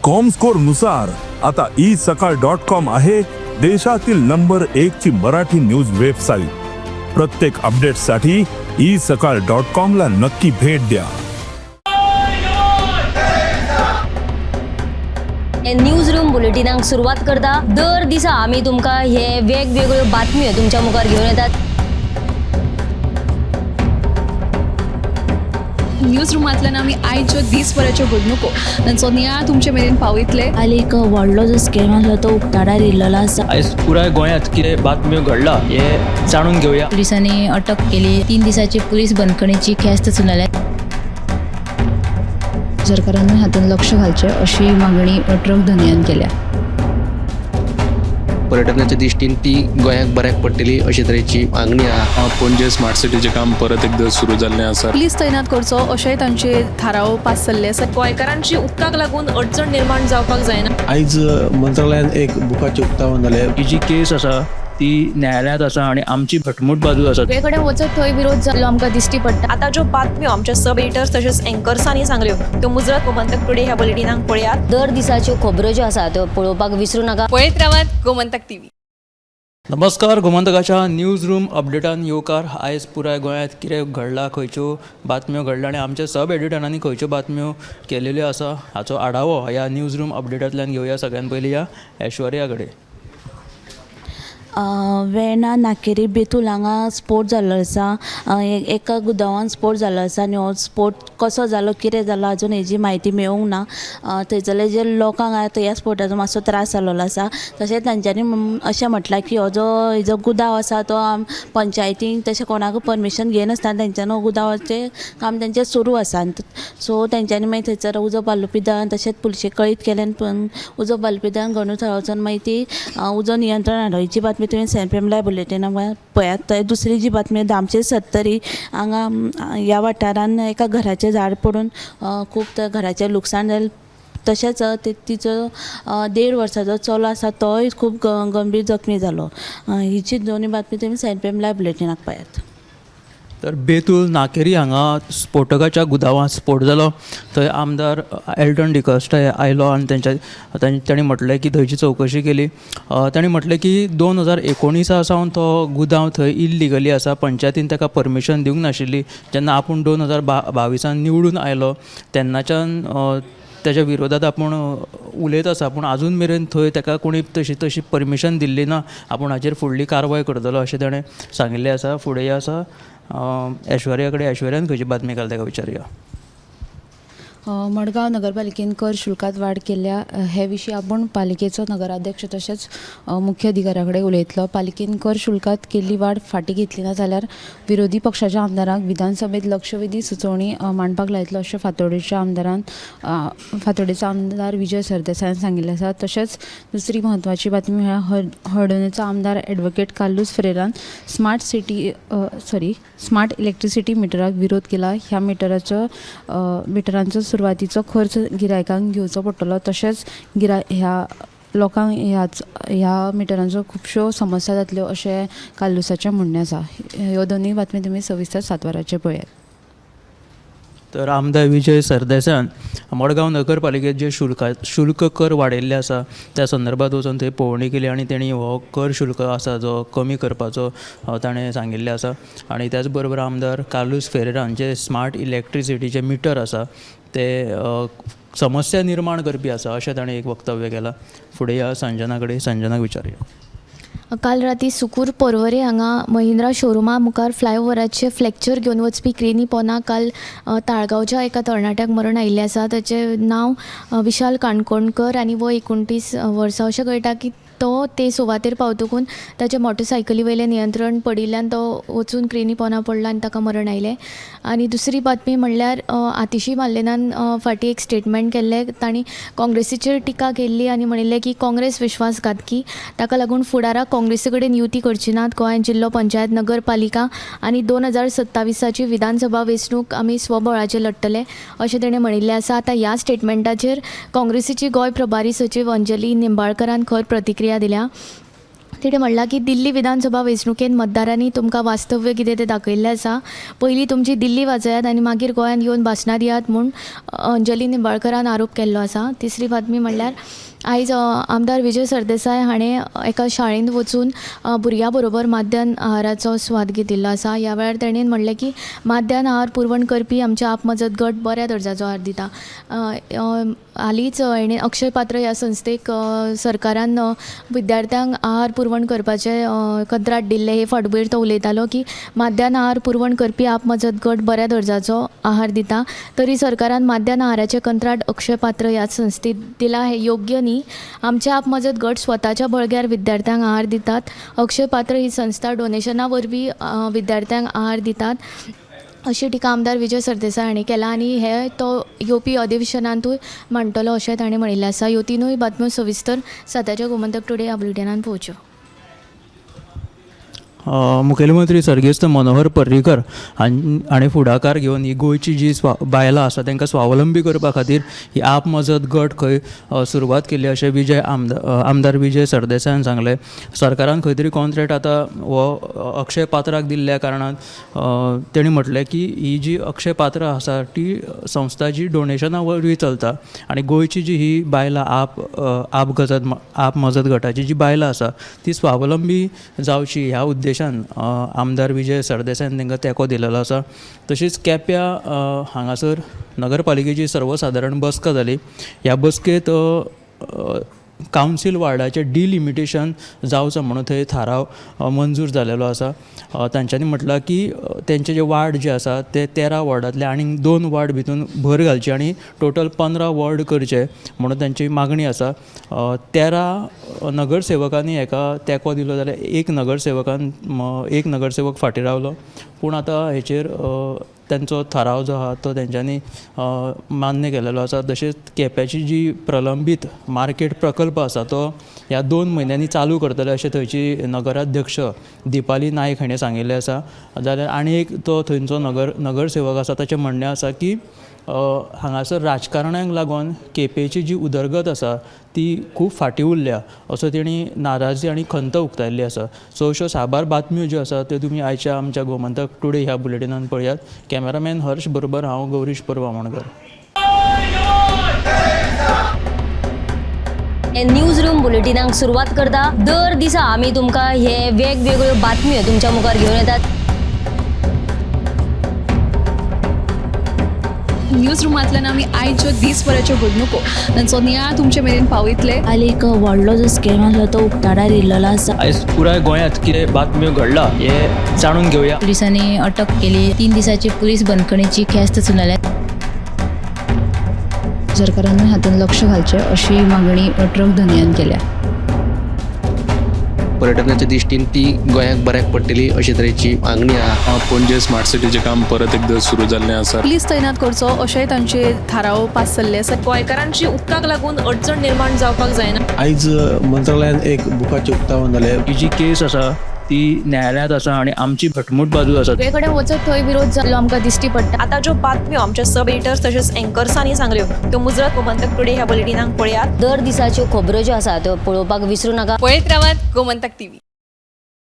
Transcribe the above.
Comscore नुसार आता isakal.com आहे देशातील नंबर 1 ची मराठी न्यूज वेबसाईट। प्रत्येक अपडेटसाठी isakal.com ला नक्की भेट द्या। न्यूज रूम बुलेटिनाक सुरुवात करता। दर दिसा आम्ही तुमका हे वेगवेगळ्यो बातम्यो तुमच्या मुखार घेऊन येतात। न्यूज रूमांतल्यान आमी आयच्यो दिसभराच्यो घडणुको तांचो नियाळ तुमचे मेरेन पावयतले। हालीं एक व्हडलो जो स्कॅम आसा तो उक्ताडार येयल्लो आसा। आयज पुराय गोंयांत कितें बातम्यो घडला हे जाणून घेवया। पुलिसांनी अटक केली। 3 दिसाची पुलीस बंदखणीची ख्यास्त चलयल्या। सरकारान हातूंत लक्ष घालचें अशी मागणी ट्रक धंद्यान केल्या। पर्यटनाच्या दृश्टीन ती गोंयाक बऱ्याक पडटली अशे तरेची मागणी आहा। पणजे स्मार्ट सिटीचें काम परत एकदा सुरू जाल्लें आसा। पुलीस तैनात करचो अशेंय तांचे थाराव पास जाल्ले आसा। गोंयकारांची उदकाक लागून अडचण निर्माण जावपाक जायना। आयज मंत्रालयान एक बुकाचें उक्तावण जालें। ही जी केस आसा ती न्यायालयांत आसा आणि आमची घटमूट बाजू आसा। सगळे कडेन वचत थंय विरोध जाल्लो आमकां दिश्टी पडटा। आता ज्यो बातम्यो आमच्या सब एडिटर्स तशेंच एंकर्सांनी सांगल्यो त्यो मुजरत गोमंतक टुडे ह्या बुलेटिनाक पळयात। दर दिसाच्यो खबरो ज्यो आसा त्यो पळोवपाक विसरू नका। पळयत रावात गोमंतक टीव्ही। नमस्कार, गोमंतकाच्या न्यूज रूम अपडेटान येवकार। आयज पुराय गोंयांत कितें घडलां, खंयच्यो बातम्यो घडल्या आनी आमच्या सब एडिटरांनी खंयच्यो बातम्यो केलेल्यो आसा हाचो आढावो ह्या न्यूज रूम अपडेटांतल्यान घेवया। सगळ्यान पयलीं या ऐश्वर्या कडेन। वेर्णा नाकेरी बेतूल हांगा स्फोट जाल्लो आसा। एका गुदावान स्फोट जाल्लो आसा आनी हो स्फोट कसो जालो, कितें जालो अजून हेजी म्हायती मेळूंक ना। थंयसरले जे लोकांक ह्या स्फोटाचो मातसो त्रास जाल्लो आसा। तशेंच तांच्यांनी अशें म्हटलां की हो जो गुदाव आसा तो पंचायतीन तशें कोणाक परमिशन घेनासतना तेंच्यान गुदावाचें काम तेंचें सुरू आसा। सो तेंच्यांनी मागीर थंयसर उजो बालुपी दळान तशेंच पुलिशेक कळीत केलें, पण उजो बालुपी दळान घडणुकां वचून मागीर ती उजो नियंत्रण हाडोवची बातमी तुवें सेंपीएम लायव्ह बुलेटिनाक पळयात। थंय दुसरी जी बातमी दामचे 70 हांगा ह्या वाठारान एका घराचें झाड पडून खूब घराचें लुकसाण जालें। तशेंच तिचो 1.5 वर्साचो चलो आसा तोय खूब गंभीर जखमी जालो। हिची दोन्ही बातमी तुवें सेंपीएम लायव्ह बुलेटिनाक पळयात। तर बेतूल नाकेरी हांगा स्फोटकाच्या गुदावांत स्फोट जालो। थंय आमदार एल्टन डिकॉस्टा आयलो आनी तांणी म्हटलें की थंयची चवकशी केली। तांणी म्हटलें की 2019 सावन तो गुदाव थंय इल्लिगली आसा। पंचायतीन ताका परमिशन दिवंक नाशिल्ली। जेन्ना आपूण 2022 निवडून आयलो तेन्नाच्यान त्याच्या विरोधात आपूण उलयत आसा, पूण आजून मेरेन थंय ताका कोणी तशी परमिशन दिल्ली ना। आपूण हाचेर फुडली कारवाय करतलो अशें ताणें सांगिल्लें आसा। फुडें आसा ऐश्वर्या कडेन। ऐश्वर्यान खंयची बातमी घालता ताका विचारया। मडगांव नगरपालिकेन कर शुल्कात वाड केल्या हे विशीं आपूण पालिकेचो नगराध्यक्ष तशेंच मुख्य अधिकाऱ्या कडेन उलयतलो। पालिकेन कर शुल्कात केल्ली वाड फाटीं घेतली ना जाल्यार विरोधी पक्षाच्या आमदारांक विधानसभेत लक्षवेधी सुचोवणी मांडपाक लायतलो अशें फातोडेचो आमदार विजय सरदेसायान सांगिल्लें आसा। तशेंच दुसरी म्हत्वाची बातमी म्हळ्यार हळदोणेचो आमदार एडवोकेट कार्लोस फेरेरान स्मार्ट इलेक्ट्रिसिटी मिटराक विरोध केला। ह्या मिटरांचो सुरवातीचो खर्च गिरायकांक घेवचो पडटलो। तशेंच ह्या लोकांक ह्या मिटरांचो खुबश्यो समस्या जातल्यो अशें कालुसाचें म्हणणें आसा। ह्यो दोनूय बातमी तुमी सविस्तर 7 वरांचेर पळयात। तर आमदार विजय सरदेसायान मडगांव नगरपालिकेत जे शुल्क कर वाडयल्ले आसा त्या संदर्भात वचून थंय पळोवणी केली आनी तेणी हो कर शुल्क आसा जो कमी करपाचो ताणें सांगिल्लें आसा। आनी त्याच बरोबर आमदार कार्लोस फेरेरान जे स्मार्ट इलेक्ट्रिसिटीचे मिटर आसा ते समस्या निर्माण करपी आसा अशें ताणें एक वक्तव्य केलां। फुडें या संजना कडेन। संजनाक विचारया। काल राती सुकूर पर्वरे हांगा महिंद्रा शोरुमा मुखार फ्लायओव्हराचे फ्लॅक्चर घेवन वचपी क्रेनी पोना काल ताळगांवच्या एका तरणाट्याक मरण आयिल्लें आसा। ताचें नांव विशाल काणकोणकर आनी वो 29 वर्सां। अशें कळटा की तो ते सुवातेर पावतकून ताचे मोटरसायकली वयलें नियंत्रण पडिल्ल्यान तो वचून क्रेनी पोना पडला आनी ताका मरण आयलें। आनी दुसरी बातमी म्हणल्यार आतिशी मार्लेनान फाटीं एक स्टेटमेंट केल्लें। तांणी काँग्रेसीचेर टिका केल्ली आनी म्हणिल्लें की काँग्रेस विश्वासघातकी, ताका लागून फुडाराक काँग्रेसी कडेन युती करची नात। गोंयांत जिल्लो पंचायत नगरपालिका आनी 2027ची विधानसभा वेंचणूक आमी स्वबळाचेर लडटले अशें ताणें म्हणिल्लें आसा। आतां ह्या स्टेटमेंटाचेर काँग्रेसीची गोंय प्रभारी सचीव अंजली निंबाळकरान खर प्रतिक्रिया दिल्या। तिणें म्हणलां की दिल्ली विधानसभा वेंचणुकेंत मतदारांनी तुमकां वास्तव्य कितें तें दाखयल्लें आसा. पयलीं तुमची दिल्ली वाजयात आनी मागीर गोंयांत येवन भाशणां दियात म्हूण अंजली निंबाळकरान आरोप केल्लो आसा. तिसरी बातमी म्हणल्यार आयज आमदार विजय सरदेसाय हाणें एका शाळेंत वचून भुरग्यां बरोबर माध्यान आहाराचो स्वाद घेतिल्लो आसा. ह्या वेळार ताणें म्हणलें की माध्यान आहार पुरवण करपी आमच्या आप मजत गट बऱ्या दर्जाचो आहार दिता. हालींच हेणें अक्षय पात्र ह्या संस्थेक सरकारान विद्यार्थ्यांक आहार पुरवण करपाचें कंत्राट दिल्लें. हे फाटभुंयेर तो उलयतालो की माध्यान आहार पुरवण करपी आप मजत गट बऱ्या दर्जाचो आहार दिता, तरी सरकारान माध्यान आहाराचें कंत्राट अक्षय पात्र ह्या संस्थेक दिलां. हें योग्य न्ही. आमचे आप मजत गट स्वताच्या बळग्यार विद्यार्थ्यांक आहार दितात. अक्षय पात्र ही संस्था डोनेशना वरवीं विद्यार्थ्यांक आहार दितात अशी टिका आमदार विजय सरदेसाय हांणी केला आनी हे तो येवपी अधिवेशनांतूय मांडटलो अशें ताणें म्हणिल्लें आसा. ह्यो तिनूय बातम्यो सविस्तर सद्याच्या गोमंतक टुडे ह्या बुलेटिनान पळोवच्यो. मुखेलमंत्री सर्गेस्त मनोहर पर्रीकर हांणी फुडाकार घेवन ही गोंयची जी बायलां आसा तांकां स्वावलंबी करपा खातीर ही आप मजत गट खंय सुरवात केल्ली अशें आमदार विजय सरदेसायान सांगलें. सरकारान खंय तरी कॉन्ट्रॅक्ट आतां हो अक्षय पात्राक दिल्ल्या कारणान तेणी म्हटलें की ही जी अक्षय पात्र आसा ती संस्था जी डोनेशना वरवीं चलता आनी गोंयची जी ही बायलां आप मजत गटाची जी बायलां आसा ती स्वावलंबी जावची ह्या उद्देशान आमदार विजय सरदेसायान तांकां तेंको दिलेलो आसा. तशीच केप्यां हांगासर नगरपालिकेची सर्वसादारण बसका जाली. ह्या बसकेंत कावन्सील वार्डाचें डिलिमिटेशन जावचो म्हणून थंय थाराव मंजूर जालेलो आसा. तांच्यांनी म्हटलां की तेंचे जे वार्ड जे आसा ते 13 वॉर्डांतले आनीक 2 वार्ड भितून भर घालची आनी टोटल 15 वॉर्ड करचे म्हणून तांची मागणी आसा. 13 नगरसेवकांनी हेका तेंको दिलो जाल्यार एक नगरसेवक फाटीं रावलो. पूण आतां हेचेर त्यांचो थाराव जो आहा तो तेंच्यांनी मान्य केलेलो आसा. तशेंच केप्याची जी प्रलंबीत मार्केट प्रकल्प आसा तो ह्या 2 म्हयन्यांनी चालू करतले अशें थंयची नगराध्यक्ष दिपाली नायक हाणें सांगिल्लें आसा. जाल्यार आनी एक तो थंयचो नगरसेवक आसा ताचें म्हणणें आसा की हांगासर राजकारण्यांक लागून केपेची जी उदरगत आसा ती खूब फाटीं उरल्या असो तेणी नाराजी आनी खंत उक्तायल्ली आसा. सो अश्यो साबार बातम्यो ज्यो आसा त्यो तुमी आयच्या आमच्या गोमंतक टुडे ह्या बुलेटिनान पळयात. कॅमेरामॅन हर्ष बरोबर हांव गौरीश परवामणकर. हे न्यूज रूम बुलेटिनांक सुरवात करता. दर दिसा आमी तुमकां हे वेगवेगळ्यो बातम्यो तुमच्या मुखार घेवन येतात. न्यूज रुमांतल्यान आमी आयच्यो दिसभराच्यो घडणुको तांचो नियाळ तुमचे मेरेन पावयतले. हालीं एक व्हडलो जो स्कॅम आसलो तो उक्ताडार येयल्लो आसा. आयज पुराय गोंयांत कितें बातम्यो घडला हे जाणून घेवया. पुलिसांनी अटक केली. 3 दिसाची पुलीस बंदखणीची ख्यास्त चलयल्या. सरकारान हातूंत लक्ष घालचें अशी मागणी ट्रक धनियान केल्या. पर्यटनाच्या दृश्टीन ती गोंयाक बऱ्याक पडटली अशे तरेची मागणी आहा. पणजे स्मार्ट सिटीचें काम परत एकदा सुरू जाल्लें आसा. पुलीस तैनात करचो अशेंय तांचे थाराव पास जाल्ले आसा. गोंयकारांची उदकाक लागून अडचण निर्माण जावपाक जायना. आयज मंत्रालयान एक बुकाचें उक्तावण जालें. ही जी केस आसा ती न्यायालयांत आसा आनी आमची घटमूट बाजू आसा. सगळे कडेन वचत थंय विरोध जाल्लो आमकां दिश्टी पडटा. आता ज्यो बातम्यो आमच्या सब एडिटर्स तशेंच एंकर्सांनी सांगल्यो त्यो मुजरत गोमंतक टुडे ह्या बुलेटिनांक पळयात. दर दिसाच्यो खबरो ज्यो आसा त्यो पळोवपाक विसरूं नाका. पळयत रावात गोमंतक टीव्ही.